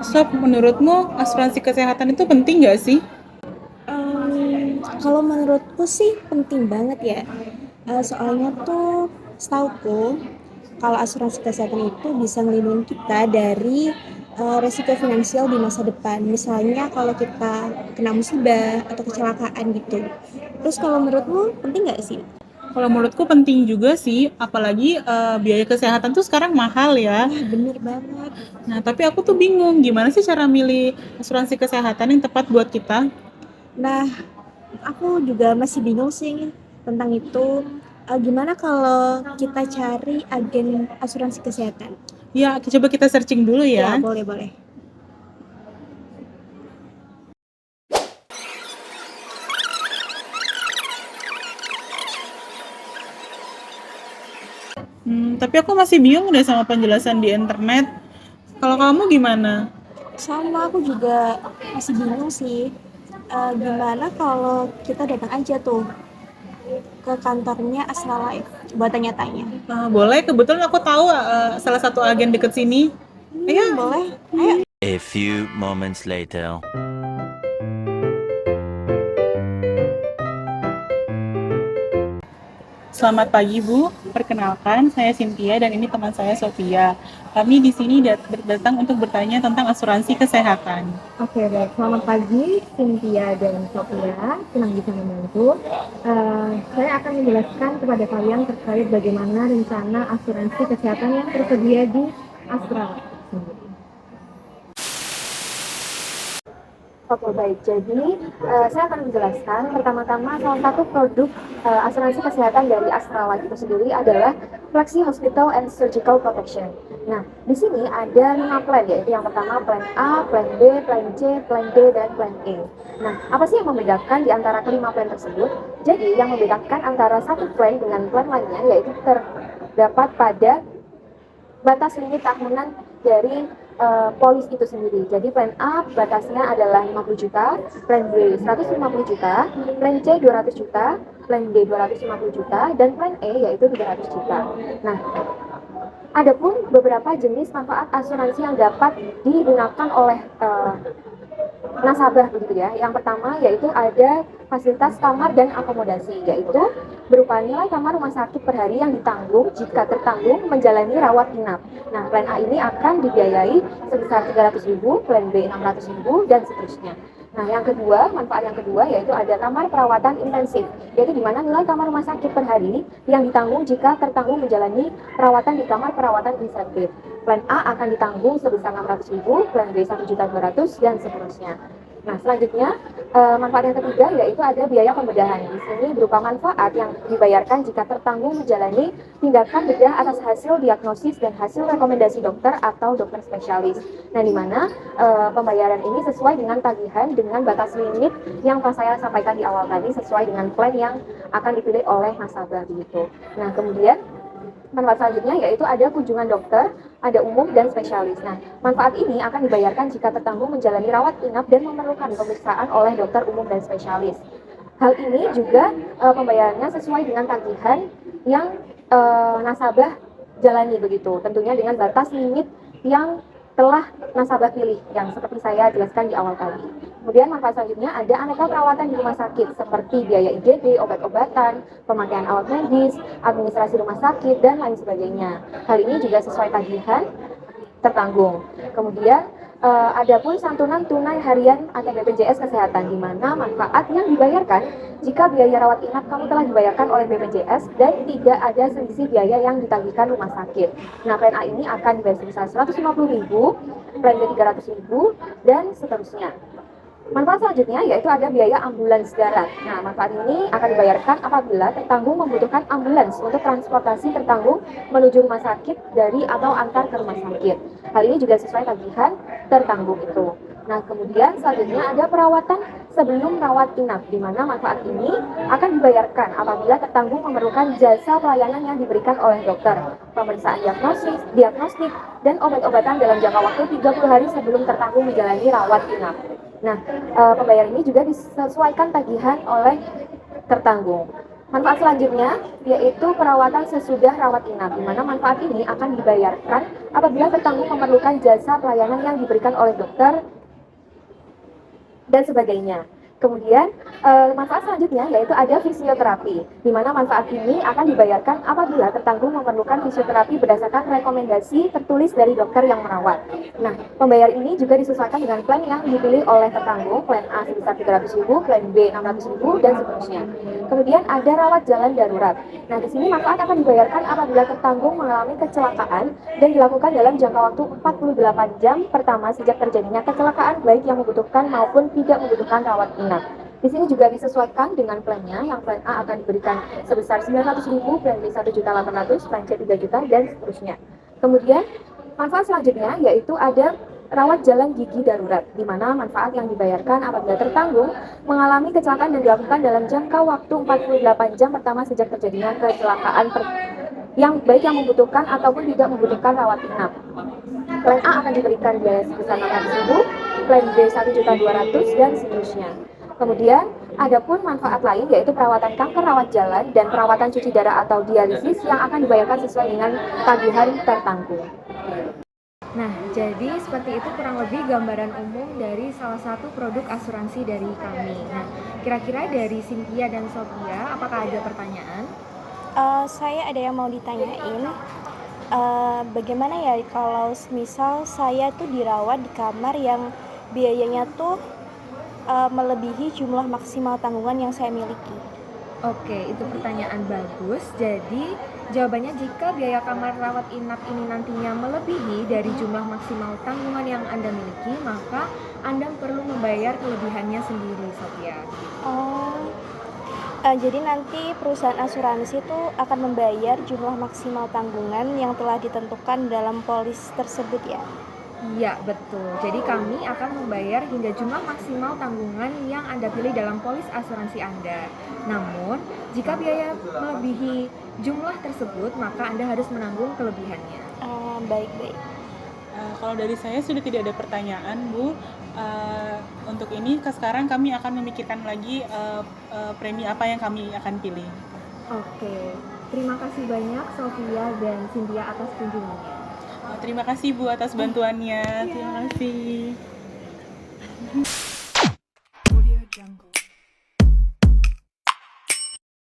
Sob, menurutmu asuransi kesehatan itu penting nggak sih? Kalau menurutku sih penting banget ya. Soalnya tuh setauku kalau asuransi kesehatan itu bisa ngelindungi kita dari resiko finansial di masa depan. Misalnya kalau kita kena musibah atau kecelakaan gitu. Terus kalau menurutmu penting nggak sih? Kalau menurutku penting juga sih, apalagi biaya kesehatan tuh sekarang mahal ya. Wah, bener banget. Nah, tapi aku tuh bingung gimana sih cara milih asuransi kesehatan yang tepat buat kita? Nah, aku juga masih bingung sih tentang itu. Gimana kalau kita cari agen asuransi kesehatan? Ya, coba kita searching dulu Ya, ya. boleh-boleh. Tapi aku masih bingung deh sama penjelasan di internet. Kalau kamu gimana? Sama aku juga masih bingung sih. Gimana kalau kita datang aja tuh ke kantornya Astra Life, coba tanya-tanya. Boleh, kebetulan aku tahu salah satu agen deket sini. Ayo. Boleh. Ayo. A few moments later. Selamat pagi Bu, perkenalkan saya Cynthia dan ini teman saya Sophia. Kami di sini datang untuk bertanya tentang asuransi kesehatan. Oke, baik. Selamat pagi, Cynthia dan Sophia. Senang bisa membantu. Saya akan menjelaskan kepada kalian terkait bagaimana rencana asuransi kesehatan yang tersedia di Astra sendiri. Oke, baik. Jadi, saya akan menjelaskan pertama-tama salah satu produk asuransi kesehatan dari Astra Life itu sendiri adalah Flexi Hospital and Surgical Protection. Nah, di sini ada 5 plan, yaitu yang pertama plan A, plan B, plan C, plan D, dan plan E. Nah, apa sih yang membedakan di antara kelima plan tersebut? Jadi, yang membedakan antara satu plan dengan plan lainnya yaitu terdapat pada batas limit tahunan dari polis itu sendiri. Jadi plan A batasnya adalah 50 juta, plan B 150 juta, plan C 200 juta, plan D 250 juta, dan plan E yaitu 300 juta. Nah, adapun beberapa jenis manfaat asuransi yang dapat digunakan oleh nasabah begitu ya. Yang pertama yaitu ada fasilitas kamar dan akomodasi, yaitu berupa nilai kamar rumah sakit per hari yang ditanggung jika tertanggung menjalani rawat inap. Nah, plan A ini akan dibiayai sebesar 300.000, plan B 600.000, dan seterusnya. Nah, yang kedua, manfaat yang kedua yaitu ada kamar perawatan intensif, yaitu di mana nilai kamar rumah sakit per hari yang ditanggung jika tertanggung menjalani perawatan di kamar perawatan intensif. Plan A akan ditanggung sebesar 600.000, plan B 1.200.000, dan seterusnya. Nah, selanjutnya manfaat yang ketiga yaitu ada biaya pembedahan. Di sini berupa manfaat yang dibayarkan jika tertanggung menjalani tindakan bedah atas hasil diagnosis dan hasil rekomendasi dokter atau dokter spesialis. Nah, di mana pembayaran ini sesuai dengan tagihan dengan batas limit yang saya sampaikan di awal tadi, sesuai dengan plan yang akan dipilih oleh nasabah begitu. Nah, kemudian manfaat selanjutnya yaitu ada kunjungan dokter, ada umum dan spesialis. Nah, manfaat ini akan dibayarkan jika tertanggung menjalani rawat inap dan memerlukan pemeriksaan oleh dokter umum dan spesialis. Hal ini juga pembayarannya sesuai dengan tagihan yang nasabah jalani begitu. Tentunya dengan batas limit yang telah nasabah pilih yang seperti saya jelaskan di awal tadi. Kemudian manfaat selanjutnya ada aneka perawatan di rumah sakit seperti biaya IGD, obat-obatan, pemakaian alat medis, administrasi rumah sakit, dan lain sebagainya. Hal ini juga sesuai tagihan tertanggung. Kemudian ada pun santunan tunai harian atau BPJS Kesehatan, di mana manfaat yang dibayarkan jika biaya rawat inap kamu telah dibayarkan oleh BPJS dan tidak ada selisih biaya yang ditagihkan rumah sakit. Nah, plan A ini akan dibayar sebesar 150.000, plan B 300.000, dan seterusnya. Manfaat selanjutnya yaitu ada biaya ambulans darat. Nah, manfaat ini akan dibayarkan apabila tertanggung membutuhkan ambulans untuk transportasi tertanggung menuju rumah sakit dari atau antar ke rumah sakit. Hal ini juga sesuai tagihan tertanggung itu. Nah, kemudian selanjutnya ada perawatan sebelum rawat inap, di mana manfaat ini akan dibayarkan apabila tertanggung memerlukan jasa pelayanan yang diberikan oleh dokter, pemeriksaan diagnostik, dan obat-obatan dalam jangka waktu 30 hari sebelum tertanggung menjalani rawat inap. Nah, pembayaran ini juga disesuaikan tagihan oleh tertanggung. Manfaat selanjutnya yaitu perawatan sesudah rawat inap, di mana manfaat ini akan dibayarkan apabila tertanggung memerlukan jasa pelayanan yang diberikan oleh dokter dan sebagainya. Kemudian manfaat selanjutnya yaitu ada fisioterapi, di mana manfaat ini akan dibayarkan apabila tertanggung memerlukan fisioterapi berdasarkan rekomendasi tertulis dari dokter yang merawat. Nah, pembayar ini juga disesuaikan dengan plan yang dipilih oleh tertanggung, plan A sebesar 300.000, plan B 600.000, dan seterusnya. Kemudian ada rawat jalan darurat. Nah, di sini manfaat akan dibayarkan apabila tertanggung mengalami kecelakaan dan dilakukan dalam jangka waktu 48 jam pertama sejak terjadinya kecelakaan, baik yang membutuhkan maupun tidak membutuhkan rawat inap. Di sini juga disesuaikan dengan plannya, yang plan A akan diberikan sebesar 900.000, plan B 1.800.000, plan C 3 juta, dan seterusnya. Kemudian manfaat selanjutnya yaitu ada rawat jalan gigi darurat, di mana manfaat yang dibayarkan apabila tertanggung mengalami kecelakaan dan dilakukan dalam jangka waktu 48 jam pertama sejak terjadinya kecelakaan yang baik yang membutuhkan ataupun tidak membutuhkan rawat inap. Plan A akan diberikan biaya sebesar 600.000, plan B 1.200.000, dan seterusnya. Kemudian, adapun manfaat lain yaitu perawatan kanker rawat jalan dan perawatan cuci darah atau dialisis yang akan dibayarkan sesuai dengan tagihan tertanggung. Nah, jadi seperti itu kurang lebih gambaran umum dari salah satu produk asuransi dari kami. Nah, kira-kira dari Cynthia dan Sophia, apakah ada pertanyaan? Saya ada yang mau ditanyain. Bagaimana ya kalau misal saya tuh dirawat di kamar yang biayanya tuh melebihi jumlah maksimal tanggungan yang saya miliki? Oke, itu pertanyaan bagus. Jadi, jawabannya jika biaya kamar rawat inap ini nantinya melebihi dari jumlah maksimal tanggungan yang Anda miliki, maka Anda perlu membayar kelebihannya sendiri, Sophia. Oh, jadi nanti perusahaan asuransi itu akan membayar jumlah maksimal tanggungan yang telah ditentukan dalam polis tersebut ya? Iya, betul. Jadi kami akan membayar hingga jumlah maksimal tanggungan yang Anda pilih dalam polis asuransi Anda. Namun, jika biaya melebihi jumlah tersebut, maka Anda harus menanggung kelebihannya. Baik-baik. Kalau dari saya sudah tidak ada pertanyaan, Bu. Untuk ini sekarang kami akan memikirkan lagi premi apa yang kami akan pilih. Oke, terima kasih banyak Sophia dan Cynthia atas kunjungannya. Terima kasih Bu atas bantuannya. Terima kasih.